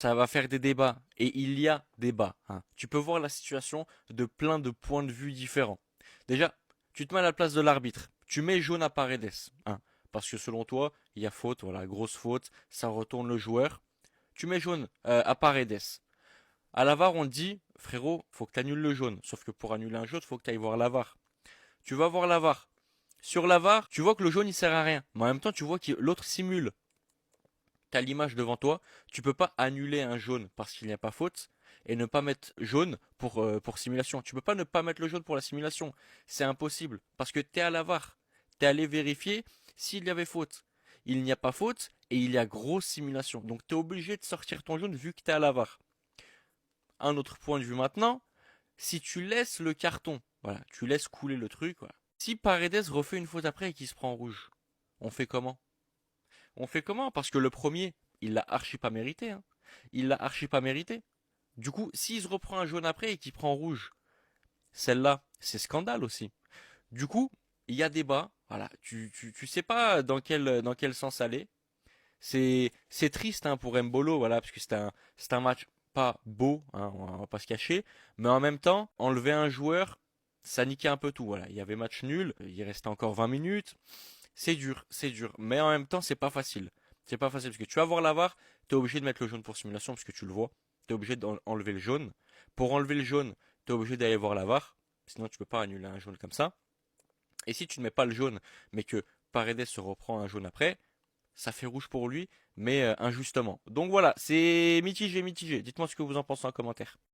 Ça va faire des débats. Et il y a débat, hein. Tu peux voir la situation de plein de points de vue différents. Déjà, tu te mets à la place de l'arbitre. Tu mets jaune à Paredes, hein, parce que selon toi, il y a faute, voilà, grosse faute, ça retourne le joueur. Tu mets jaune à Paredes. À la VAR, on te dit, frérot, faut que tu annules le jaune. Sauf que pour annuler un jaune, faut que tu ailles voir la VAR. Tu vas voir la VAR. Sur la VAR, tu vois que le jaune il sert à rien. Mais en même temps, tu vois que l'autre simule. Tu as l'image devant toi. Tu peux pas annuler un jaune parce qu'il n'y a pas faute et ne pas mettre jaune pour simulation. Tu peux pas ne pas mettre le jaune pour la simulation. C'est impossible parce que tu es à la VAR. Tu es allé vérifier s'il y avait faute. Il n'y a pas faute et il y a grosse simulation. Donc tu es obligé de sortir ton jaune vu que tu es à la VAR. Un autre point de vue maintenant, si tu laisses le carton, voilà, tu laisses couler le truc, voilà. Si Paredes refait une faute après et qu'il se prend en rouge, on fait comment? On fait comment? Parce que le premier, il l'a archi pas mérité, hein. Il l'a archi pas mérité. Du coup, s'il se reprend un jaune après et qu'il prend en rouge, celle-là, c'est scandale aussi. Du coup, il y a débat, voilà, tu sais pas dans quel sens aller. C'est triste hein, pour Mbolo, voilà, parce que c'est un match pas beau, hein, on va pas se cacher, mais en même temps, enlever un joueur, ça niquait un peu tout, voilà. Il y avait match nul, il restait encore 20 minutes, c'est dur, mais en même temps, c'est pas facile. C'est pas facile, parce que tu vas voir la VAR, t'es obligé de mettre le jaune pour simulation, parce que tu le vois, t'es obligé d'enlever le jaune. Pour enlever le jaune, t'es obligé d'aller voir la VAR, sinon tu peux pas annuler un jaune comme ça. Et si tu ne mets pas le jaune, mais que Paredes se reprend un jaune après, ça fait rouge pour lui, mais injustement. Donc voilà, c'est mitigé, mitigé. Dites-moi ce que vous en pensez en commentaire.